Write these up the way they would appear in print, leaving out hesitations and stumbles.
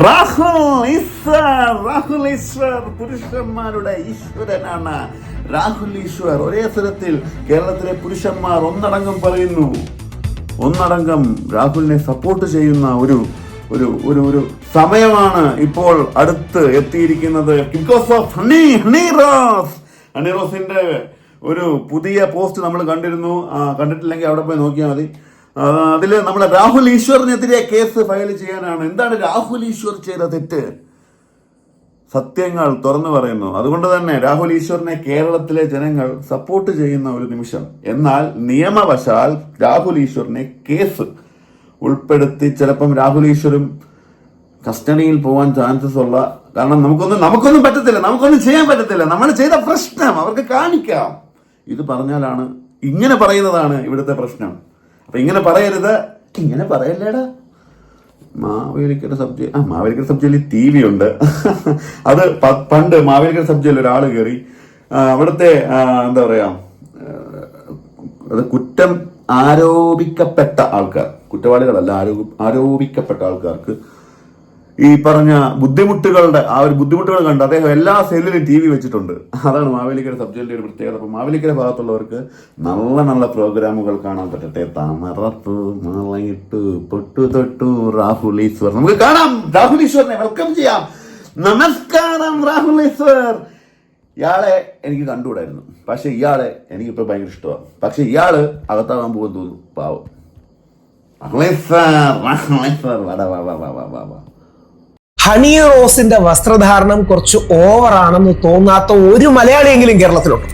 രാഹുൽ ഈശ്വർ പുരുഷന്മാരുടെ ഈശ്വരനാണ്. രാഹുൽ ഈശ്വർ ഒരേ സ്വരത്തിൽ കേരളത്തിലെ പുരുഷന്മാർ ഒന്നടങ്കം പറയുന്നു. ഒന്നടങ്കം രാഹുലിനെ സപ്പോർട്ട് ചെയ്യുന്ന ഒരു ഒരു ഒരു ഒരു സമയമാണ് ഇപ്പോൾ അടുത്ത് എത്തിയിരിക്കുന്നത്. ബിക്കോസ് ഓഫ് ഹണി റോസിന്റെ ഒരു പുതിയ പോസ്റ്റ് നമ്മൾ കണ്ടിരുന്നു. കണ്ടിട്ടില്ലെങ്കിൽ അവിടെ പോയി നോക്കിയാൽ മതി. അതിൽ നമ്മുടെ രാഹുൽ ഈശ്വറിനെതിരെ കേസ് ഫയൽ ചെയ്യാനാണ്. എന്താണ് രാഹുൽ ഈശ്വർ ചെയ്ത തെറ്റ്? സത്യങ്ങൾ തുറന്നു പറയുന്നു. അതുകൊണ്ട് തന്നെ രാഹുൽ ഈശ്വറിനെ കേരളത്തിലെ ജനങ്ങൾ സപ്പോർട്ട് ചെയ്യുന്ന ഒരു നിമിഷം. എന്നാൽ നിയമവശാൽ രാഹുൽ ഈശ്വറിനെ കേസ് ഉൾപ്പെടുത്തി ചിലപ്പം രാഹുൽ ഈശ്വരും കസ്റ്റഡിയിൽ പോകാൻ ചാൻസസ് ഉള്ള, കാരണം നമുക്കൊന്നും പറ്റത്തില്ല, നമുക്കൊന്നും ചെയ്യാൻ പറ്റത്തില്ല. നമ്മൾ ചെയ്ത പ്രശ്നം അവർക്ക് കാണിക്കാം. ഇത് പറഞ്ഞാലാണ്, ഇങ്ങനെ പറയുന്നതാണ് ഇവിടുത്തെ പ്രശ്നം. അപ്പൊ ഇങ്ങനെ പറയരുത്, ഇങ്ങനെ പറയല്ലേടാ. മാവേലിക്കര സബ്ജയിൽ TV ഉണ്ട്. അത് പണ്ട് മാവേലിക്കര സബ്ജയിൽ ഒരാൾ കയറി അവിടുത്തെ എന്താ പറയാ, അത് കുറ്റം ആരോപിക്കപ്പെട്ട ആൾക്കാർ, കുറ്റവാളികളല്ല, ആരോപിക്കപ്പെട്ട ആൾക്കാർക്ക് ഈ പറഞ്ഞ ബുദ്ധിമുട്ടുകൾ കണ്ട് അദ്ദേഹം എല്ലാ സെല്ലിലും TV വെച്ചിട്ടുണ്ട്. അതാണ് മാവേലിക്കര സബ്ജയിലിന്റെ ഒരു പ്രത്യേകത. അപ്പൊ മാവേലിക്കര ഭാഗത്തുള്ളവർക്ക് നല്ല നല്ല പ്രോഗ്രാമുകൾ കാണാൻ പറ്റട്ടെ. തമറത്തു മളയിട്ടു പൊട്ടു തൊട്ടു രാഹുൽ ഈശ്വർ. നമുക്ക് കാണാം രാഹുൽ ഈശ്വറിനെ, വെൽക്കം ചെയ്യാം. നമസ്കാരം രാഹുൽ ഈശ്വർ. ഇയാളെ എനിക്ക് കണ്ടുകൂടായിരുന്നു, പക്ഷെ ഇയാളെ എനിക്കിപ്പോ ഭയങ്കര ഇഷ്ടമാണ്. പക്ഷെ ഇയാള് അകത്താവാൻ പോകും തോന്നുന്നു. പാവം ഹണി റോസിന്റെ വസ്ത്രധാരണം കുറച്ച് ഓവറാണെന്ന് തോന്നാത്ത ഒരു മലയാളിയെങ്കിലും കേരളത്തിലുണ്ട്.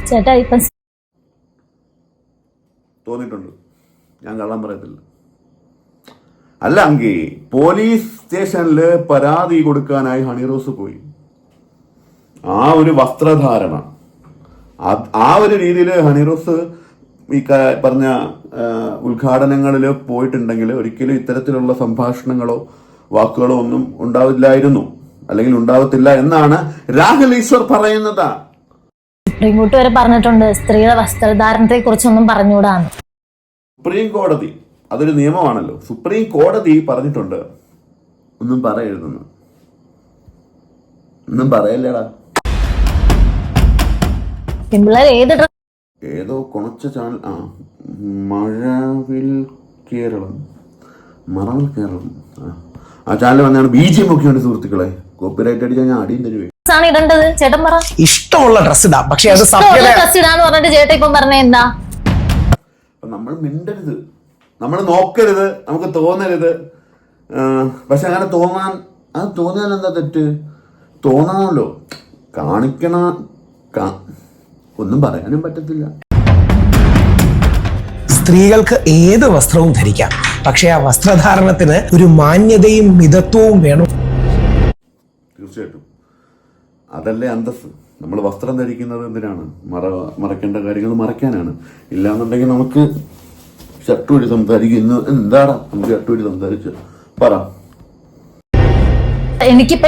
തോന്നിയിട്ടുണ്ട്, ഞാൻ കള്ളം പറയത്തില്ല. അല്ലെങ്കിൽ പോലീസ് സ്റ്റേഷനില് പരാതി കൊടുക്കാനായി ഹണി റോസ് പോയി. ആ ഒരു വസ്ത്രധാരണ, ആ ഒരു രീതിയിൽ ഹണി റോസ് ഈ പറഞ്ഞ ഉദ്ഘാടനങ്ങളിൽ പോയിട്ടുണ്ടെങ്കിൽ ഒരിക്കലും ഇത്തരത്തിലുള്ള സംഭാഷണങ്ങളോ വാക്കുകളോ ഒന്നും ഉണ്ടാവില്ലായിരുന്നു, അല്ലെങ്കിൽ ഉണ്ടാവത്തില്ല എന്നാണ് രാഹുൽ ഈശ്വർ പറയുന്നത്. സുപ്രീം കോടതി വരെ പറഞ്ഞിട്ടുണ്ട് സ്ത്രീയുടെ വസ്ത്രധാരണത്തെ കുറിച്ചൊന്നും പറഞ്ഞുകൂടാന്ന്. സുപ്രീം കോടതി, അതൊരു നിയമമാണല്ലോ. സുപ്രീം കോടതി പറഞ്ഞിട്ടുണ്ട് ഒന്നും പറയരുതെന്ന്. ഒന്നും പറയല്ലേടാ. ഏതോ കൊണച്ച ചാനൽ, മഴവിൽ കേരളം, ആ ചാനൽ വന്നാണ് BGM ഒക്കെ ഉണ്ട് സുഹൃത്തുക്കളെ. കോപ്പിറൈറ്റ് അടിച്ചാൽ ഞാൻ അടിയും തരുവേ. ഇഷ്ടമുള്ള ഡ്രസ് ഇടാം, പക്ഷെ അത് എന്താ, നമ്മൾ മിണ്ടരുത്, നമ്മൾ നോക്കരുത്, നമുക്ക് തോന്നരുത്. പക്ഷെ അങ്ങനെ തോന്നിയാൽ എന്താ തെറ്റ്? തോന്നണമല്ലോ, കാണിക്കണ, ഒന്നും പറയാനും പറ്റത്തില്ല. സ്ത്രീകൾക്ക് ഏത് വസ്ത്രവും ധരിക്കാം, പക്ഷെ ആ വസ്ത്രധാരണത്തിന് ഒരു മാന്യതയും മിതത്വവും വേണം. തീർച്ചയായിട്ടും അതല്ലേ അന്തസ്. നമ്മൾ വസ്ത്രം ധരിക്കുന്നത് എന്തിനാണ്? മറക്കേണ്ട കാര്യങ്ങൾ മറയ്ക്കാനാണ്. ഇല്ലാന്നുണ്ടെങ്കിൽ നമുക്ക് ഷർട്ടൂരി സംസാരിക്കുന്നു. എന്താടാ നമുക്ക് ഷർട്ടൂരി സംസാരിച്ച് പറ.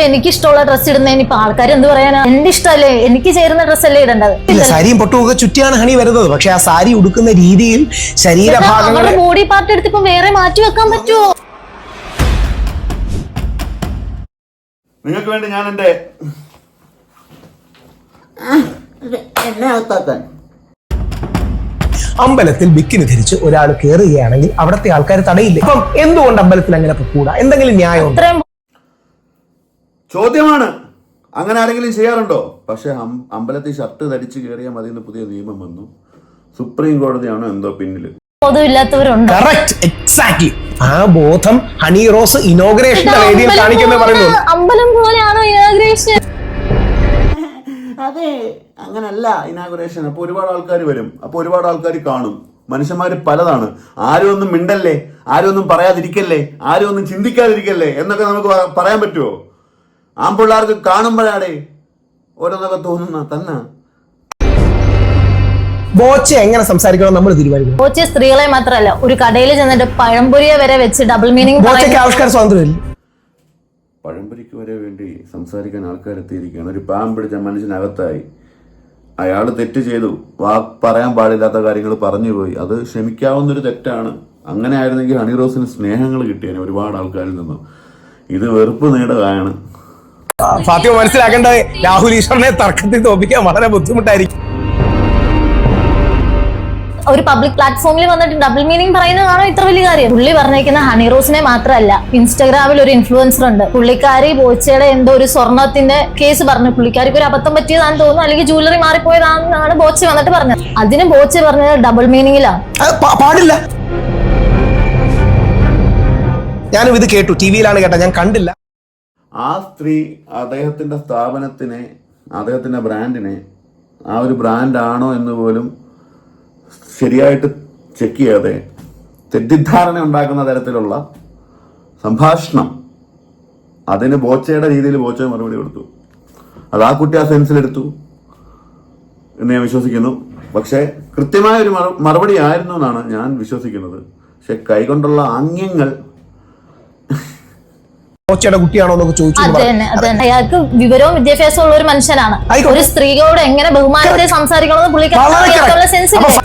എനിക്കിഷ്ടമുള്ള ഡ്രസ് ഇടുന്നതിന് ഇപ്പൊ ആൾക്കാർ എന്ത് പറയാനാ? എന്റെ ഇഷ്ടമല്ലേ, എനിക്ക് ചേരുന്ന ഡ്രസ് അല്ലേ ഇടേണ്ടത്. സാരിയും പൊട്ടുമൊക്കെ ചുറ്റിയാണ് ഹണി വരുന്നത്, പക്ഷെ ആ സാരി ഉടുക്കുന്ന രീതിയിൽ ശരീരഭാഗങ്ങളുടെ ബോഡി പാർട്ട് എടുത്ത് ഇപ്പൊ വേറെ മാറ്റി വെക്കാൻ പറ്റുമോ? നിങ്ങൾക്ക് വേണ്ടി ഞാൻ എന്നെ അമ്പലത്തിൽ ബിക്കിനി ധരിച്ച് ഒരാൾ കയറുകയാണെങ്കിൽ അവിടത്തെ ആൾക്കാർ തടയില്ല. അപ്പം എന്തുകൊണ്ട് അമ്പലത്തിൽ അങ്ങനെ കൂടാ? എന്തെങ്കിലും ന്യായം? ചോദ്യമാണ്. അങ്ങനെ ആരെങ്കിലും ചെയ്യാറുണ്ടോ? പക്ഷെ അമ്പലത്തിൽ ഷർട്ട് ധരിച്ച് കയറിയാൽ മതി എന്ന് പുതിയ നിയമം വന്നു. സുപ്രീം കോടതിയാണോ എന്തോ പിന്നില്. ആ ബോധം ഹണി റോസ് ഇനോഗ്രേഷൻ വേദിയിൽ കാണിക്കുന്നത് പറയുന്നു. അമ്പലം പോലെയാണോ ഇനോഗ്രേഷൻ? അതെ, അങ്ങനല്ല ഇനാഗുറേഷൻ. അപ്പൊ ഒരുപാട് ആൾക്കാർ വരും, അപ്പൊ ഒരുപാട് ആൾക്കാർ കാണും. മനുഷ്യന്മാര് പലതാണ്. ആരും ഒന്നും മിണ്ടല്ലേ, ആരും ഒന്നും പറയാതിരിക്കല്ലേ, ആരും ഒന്നും ചിന്തിക്കാതിരിക്കല്ലേ എന്നൊക്കെ നമുക്ക് പറയാൻ പറ്റുമോ? ആൺപിള്ളേർക്ക് കാണുമ്പോഴാടേ ഓരോന്നൊക്കെ തോന്നുന്ന തന്നെ. ബോച്ച എങ്ങനെ സംസാരിക്കണം നമ്മൾ തീരുമാനിക്കണം. ബോച്ച സ്ത്രീകളെ മാത്രമല്ല, ഒരു കടയിൽ ചെന്നിട്ട് പഴംപൊരിയെ വരെ വെച്ച് ഡബിൾ മീനിങ്. ബോച്ചയ്ക്ക് ആവിഷ്കാര സ്വാതന്ത്ര്യം. പഴംപൊരിക്ക് വരെ വേണ്ടി സംസാരിക്കാൻ ആൾക്കാരെത്തിയിരിക്കുകയാണ്. ഒരു പാമ്പ് പിടിച്ച മനുഷ്യനകത്തായി. അയാൾ തെറ്റ് ചെയ്തു, പറയാൻ പാടില്ലാത്ത കാര്യങ്ങൾ പറഞ്ഞു പോയി. അത് ക്ഷമിക്കാവുന്നൊരു തെറ്റാണ്. അങ്ങനെ ആയിരുന്നെങ്കിൽ ഹണി റോസിന് സ്നേഹങ്ങൾ കിട്ടിയേനെ ഒരുപാട് ആൾക്കാരിൽ നിന്നും. ഇത് വെറുപ്പ് നേടുകയാണ്. ഫാത്തിമ മനസ്സിലാക്കേണ്ടത് രാഹുൽ ഈശ്വറിനെ തർക്കത്തിൽ തോൽപ്പിക്കാൻ വളരെ ബുദ്ധിമുട്ടായിരിക്കും. ഒരു പബ്ലിക് പ്ലാറ്റ്ഫോമിൽ വന്നിട്ട് ഡബിൾ മീനിങ് പറയുന്നതാണോ ഇത്ര വലിയ കാര്യം? പുള്ളി പറഞ്ഞേക്കുന്ന ഹണി റോസിനെ മാത്രമല്ല, ഇൻസ്റ്റാഗ്രാമിൽ ഒരു ഇൻഫ്ലുവൻസർ ഉണ്ട്, പുള്ളിക്കാരി ബോച്ചയുടെ എന്തോ ഒരു സ്വർണത്തിന്റെ കേസ് പറഞ്ഞു, പുള്ളിക്കാരിക്ക് ഒരു അബദ്ധം പറ്റിയതാണെന്ന് തോന്നുന്നു, അല്ലെങ്കിൽ ജ്വല്ലറി മാറിപ്പോയതാണെന്നാണ് ബോച്ച വന്നിട്ട് പറഞ്ഞത്. അതിന് ബോച്ച പറഞ്ഞത് ഡബിൾ മീനിങ്ങിലാണ്. പാടില്ല. ഞാനും ഇത് കേട്ടു, ടിവിയിലാണ് കേട്ടത്, ഞാൻ കണ്ടില്ല. ആ സ്ത്രീ അദ്ദേഹത്തിന്റെ സ്ഥാപനത്തിനെ, അദ്ദേഹത്തിന്റെ ബ്രാൻഡിനെ ആ ഒരു ബ്രാൻഡാണോ എന്ന് പോലും ശരിയായിട്ട് ചെക്ക് ചെയ്യാതെ തെറ്റിദ്ധാരണ ഉണ്ടാക്കുന്ന തരത്തിലുള്ള സംഭാഷണം, അതിന് ബോച്ചയുടെ രീതിയിൽ ബോച്ച മറുപടി കൊടുത്തു. അത് ആ കുട്ടി ആ സെൻസിലെടുത്തു എന്ന് ഞാൻ വിശ്വസിക്കുന്നു. പക്ഷേ കൃത്യമായ ഒരു മറുപടി ആയിരുന്നു എന്നാണ് ഞാൻ വിശ്വസിക്കുന്നത്. പക്ഷെ കൈകൊണ്ടുള്ള ആംഗ്യങ്ങൾ ബോച്ചയുടെ കുട്ടിയാണോ എന്നൊക്കെ ചോദിച്ചു. അയാൾക്ക് വിവരവും വിദ്യാഭ്യാസവും ഉള്ള ഒരു മനുഷ്യനാണ്. ഒരു സ്ത്രീകളോട് എങ്ങനെ ബഹുമാനത്തെ സംസാരിക്കണമെന്ന് പുള്ളിക്കാരുടെ സെൻസ്.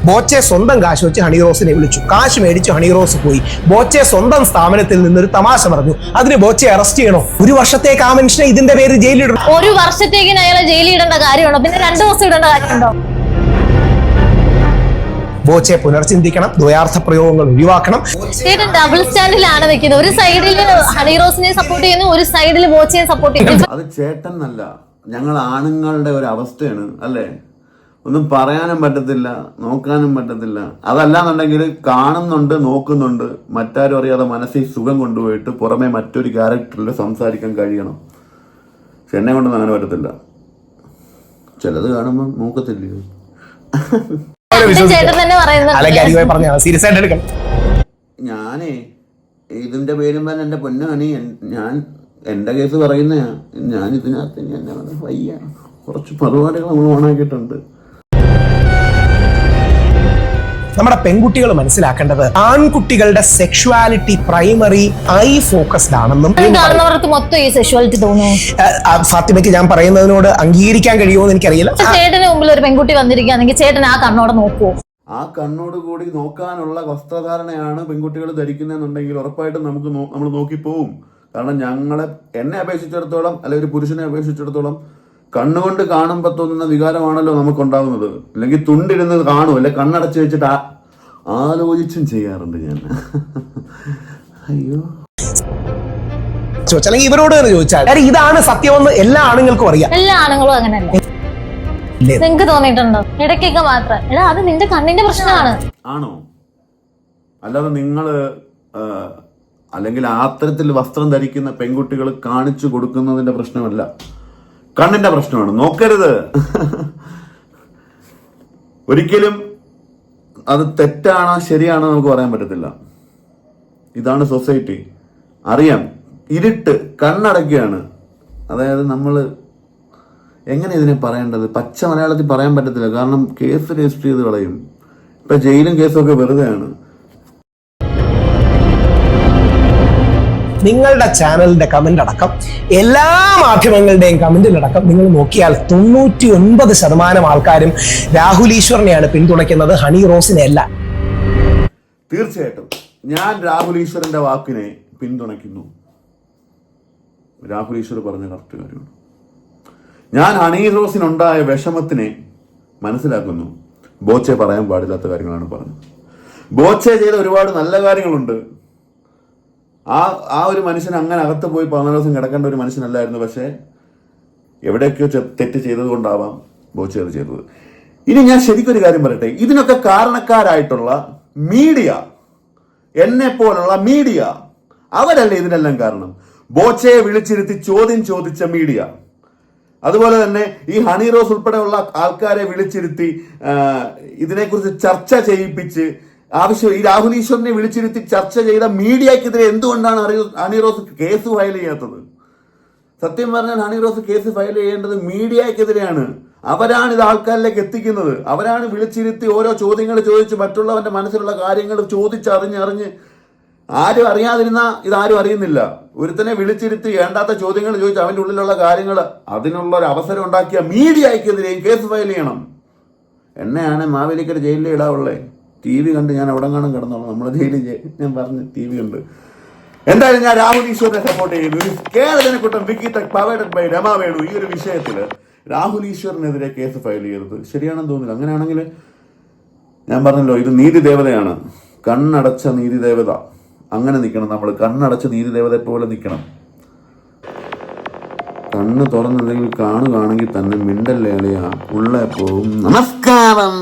ബോച്ചെ സ്വന്തം കാശ് വെച്ച് ഹണി റോസിനെ വിളിച്ചു, കാശ് മേടിച്ചു, ഹണി റോസ് പോയി. ബോച്ചെ സ്വന്തം സ്ഥാപനത്തിൽ നിന്നൊരു തമാശ പറഞ്ഞു, അതിന് ബോച്ചെ അറസ്റ്റ് ചെയ്യണോ? 1 വർഷത്തേക്ക് ആ മനുഷ്യനെ ഇതിന്റെ പേര് ജയിലിടണം. 1 വർഷത്തേക്ക് അയാളെ ജയിലിൽ ഇടേണ്ട കാര്യമുണ്ടോ? പിന്നെ 2 ദിവസം ഇടേണ്ട കാര്യമുണ്ടോ? ബോച്ചെ പുനർചിന്തിക്കണം, ദ്വയാർത്ഥ പ്രയോഗങ്ങൾ ഒഴിവാക്കണം. ചേട്ടൻ ഡബിൾ സ്റ്റാൻഡിലാണ് നിൽക്കുന്നത്. ഒരു സൈഡിൽ ഹണി റോസിനെ സപ്പോർട്ട് ചെയ്യുന്നു, ഒരു സൈഡിൽ ബോച്ചയെ സപ്പോർട്ട് ചെയ്യുന്നു. അത് ചേട്ടൻ എന്നല്ല, ഞങ്ങൾ ആണുങ്ങളുടെ ഒരു അവസ്ഥയാണ് അല്ലേ? ഒന്നും പറയാനും പറ്റത്തില്ല, നോക്കാനും പറ്റത്തില്ല. അതല്ലാന്നുണ്ടെങ്കിൽ കാണുന്നുണ്ട്, നോക്കുന്നുണ്ട്, മറ്റാരും അറിയാതെ മനസ്സിൽ സുഖം കൊണ്ടുപോയിട്ട് പുറമെ മറ്റൊരു ക്യാരക്ടറിൽ സംസാരിക്കാൻ കഴിയണം. പക്ഷെ എന്നെ കൊണ്ടൊന്നും അങ്ങനെ പറ്റത്തില്ല. ചിലത് കാണുമ്പോൾ നോക്കത്തില്ല. ചേട്ടൻ തന്നെ പറയുന്നത് ഞാനേ ഇതിന്റെ പേരും പറഞ്ഞ എന്റെ പൊന്നാണി, ഞാൻ എന്റെ കേസ് പറയുന്നയാ. ഞാൻ ഇതിനകത്ത് എന്നെ വയ്യ, കുറച്ച് പരിപാടികൾ നമ്മൾ ഓണാക്കിയിട്ടുണ്ട്. നമ്മുടെ പെൺകുട്ടികൾ മനസ്സിലാക്കേണ്ടത് ആൺകുട്ടികളുടെ സെക്ഷുവാലിറ്റി പ്രൈമറി ഐ ഫോക്കസ്ഡ് ആണെന്നും ഫാത്തിമയ്ക്ക് ഞാൻ പറയുന്നതിനോട് അംഗീകരിക്കാൻ കഴിയുമോ എന്ന് എനിക്കറിയില്ല. ചേട്ടന് മുമ്പിൽ ഒരു പെൺകുട്ടി വന്നിരിക്കുകയാണെങ്കിൽ ചേട്ടൻ ആ കണ്ണോടെ നോക്കുവോ? ആ കണ്ണോട് കൂടി നോക്കാനുള്ള വസ്ത്രധാരണയാണ് പെൺകുട്ടികൾ ധരിക്കുന്നതെന്നുണ്ടെങ്കിൽ ഉറപ്പായിട്ടും നമ്മൾ നോക്കിപ്പോവും. കാരണം എന്നെ അപേക്ഷിച്ചിടത്തോളം, അല്ലെങ്കിൽ ഒരു പുരുഷനെ അപേക്ഷിച്ചിടത്തോളം കണ്ണുകൊണ്ട് കാണുമ്പോൾ തോന്നുന്ന വികാരമാണല്ലോ നമുക്കുണ്ടാകുന്നത്. അല്ലെങ്കിൽ തുണ്ടിരുന്ന് കാണും, അല്ലെ കണ്ണടച്ച് വെച്ചിട്ട് ആലോചിച്ചും ചെയ്യാറുണ്ട് ഞാൻ. അയ്യോ, അല്ലെങ്കിൽ ഇവരോട് ചോദിച്ചാൽ ഇതാണ് സത്യമെന്ന് എല്ലാ ആണുങ്ങൾക്കും അറിയാം. എല്ലാ ആണുങ്ങളും അങ്ങനെയല്ല. നിങ്ങക്ക് തോന്നിയിട്ടുണ്ടോ? ഇടയ്ക്കൊക്കെ മാത്രം. എടാ, അത് നിന്റെ കണ്ണിന്റെ പ്രശ്നമാണ്. ആണോ? അല്ലാതെ നിങ്ങള് അല്ലെങ്കിൽ അത്തരത്തിൽ വസ്ത്രം ധരിക്കുന്ന പെൺകുട്ടികൾ കാണിച്ചു കൊടുക്കുന്നതിന്റെ പ്രശ്നമല്ല, കണ്ണിന്റെ പ്രശ്നമാണ്. നോക്കരുത്. ഒരിക്കലും അത് തെറ്റാണോ ശരിയാണോ നമുക്ക് പറയാൻ പറ്റത്തില്ല. ഇതാണ് സൊസൈറ്റി. അറിയാം, ഇരുട്ട്, കണ്ണടക്കുകയാണ്. അതായത് നമ്മൾ എങ്ങനെ ഇതിനെ പറയേണ്ടത്? പച്ച മലയാളത്തിൽ പറയാൻ പറ്റത്തില്ല. കാരണം കേസ് രജിസ്റ്റർ ചെയ്ത് കളയും. ഇപ്പൊ ജയിലും കേസും ഒക്കെ വെറുതെയാണ്. നിങ്ങളുടെ ചാനലിന്റെ കമന്റ് അടക്കം എല്ലാ മാധ്യമങ്ങളുടെയും കമന്റിലടക്കം നിങ്ങൾ നോക്കിയാൽ 99% ആൾക്കാരും രാഹുൽ ഈശ്വറിനെയാണ് പിന്തുണയ്ക്കുന്നത്, ഹണി റോസിനെ അല്ല. തീർച്ചയായിട്ടും ഞാൻ രാഹുൽ ഈശ്വറിന്റെ വാക്കിനെ പിന്തുണയ്ക്കുന്നു. രാഹുൽ ഈശ്വർ പറഞ്ഞ കറക്റ്റ് കാര്യമാണ്. ഞാൻ ഹണി റോസിനുണ്ടായ വിഷമത്തിനെ മനസ്സിലാക്കുന്നു. ബോച്ചെ പറയാൻ പാടില്ലാത്ത കാര്യങ്ങളാണ് പറഞ്ഞത്. ബോച്ചെ ചെയ്ത ഒരുപാട് നല്ല കാര്യങ്ങളുണ്ട്. ആ ഒരു മനുഷ്യൻ അങ്ങനെ അകത്ത് പോയി 14 ദിവസം കിടക്കേണ്ട ഒരു മനുഷ്യനല്ലായിരുന്നു. പക്ഷേ എവിടെയൊക്കെയോ തെറ്റ് ചെയ്തത് കൊണ്ടാവാം ബോച്ചെ അത് ചെയ്തത്. ഇനി ഞാൻ ശരിക്കൊരു കാര്യം പറയട്ടെ, ഇതിനൊക്കെ കാരണക്കാരായിട്ടുള്ള മീഡിയ, എന്നെ പോലുള്ള മീഡിയ, അവരല്ലേ ഇതിനെല്ലാം കാരണം. ബോച്ചയെ വിളിച്ചിരുത്തി ചോദ്യം ചോദിച്ച മീഡിയ, അതുപോലെ തന്നെ ഈ ഹണി റോസ് ഉൾപ്പെടെയുള്ള ആൾക്കാരെ വിളിച്ചിരുത്തി ഇതിനെക്കുറിച്ച് ചർച്ച ചെയ്യിപ്പിച്ച് ഈ രാഹുൽ ഈശ്വറിനെ വിളിച്ചിരുത്തി ചർച്ച ചെയ്ത മീഡിയക്കെതിരെ എന്തുകൊണ്ടാണ് ഹണി റോസ് കേസ് ഫയൽ ചെയ്യാത്തത്? സത്യം പറഞ്ഞാൽ ഹണി റോസ് കേസ് ഫയൽ ചെയ്യേണ്ടത് മീഡിയക്കെതിരെയാണ്. അവരാണ് ഇത് ആൾക്കാരിലേക്ക് എത്തിക്കുന്നത്. അവരാണ് വിളിച്ചിരുത്തി ഓരോ ചോദ്യങ്ങൾ ചോദിച്ച് മറ്റുള്ളവന്റെ മനസ്സിലുള്ള കാര്യങ്ങൾ ചോദിച്ചറിഞ്ഞ് ആരും അറിയാതിരുന്ന ഇതാരും അറിയുന്നില്ല. ഒരുത്തനെ വിളിച്ചിരുത്തി വേണ്ടാത്ത ചോദ്യങ്ങൾ ചോദിച്ച് അവന്റെ ഉള്ളിലുള്ള കാര്യങ്ങൾ അതിനുള്ള ഒരു അവസരം ഉണ്ടാക്കിയ മീഡിയക്കെതിരെയും കേസ് ഫയൽ ചെയ്യണം. എന്നെയാണ് മാവേലിക്കര ജയിലിൽ ഇടാവുള്ളേ. TV കണ്ട് ഞാൻ അവിടെ കാണും കിടന്നോളാം. നമ്മളെ ജയിലിൽ ഞാൻ പറഞ്ഞു TV ഉണ്ട്. എന്തായാലും ഞാൻ രാഹുൽ ഈശ്വറിനെ സപ്പോർട്ട് ചെയ്യുന്നു. കേരളജനക്കൂട്ടം wiki tech powered by Rama Venu ഈ ഒരു വിഷയത്തിൽ രാഹുൽ ഈശ്വറിനെതിരെ കേസ് ഫയൽ ചെയ്തത് ശരിയാണെന്ന് തോന്നുന്നില്ല. അങ്ങനെയാണെങ്കിൽ ഞാൻ പറഞ്ഞല്ലോ, ഇത് നീതി ദേവതയാണ്, കണ്ണടച്ച നീതി ദേവത. അങ്ങനെ നിൽക്കണം നമ്മൾ, കണ്ണടച്ച നീതി ദേവതയെ പോലെ നിൽക്കണം. കണ്ണ് തുറന്നെന്തെങ്കിലും കാണുകയാണെങ്കിൽ തന്നെ മിണ്ടല്ലേ അളിയാ, ഉള്ളേ പോവും. നമസ്കാരം.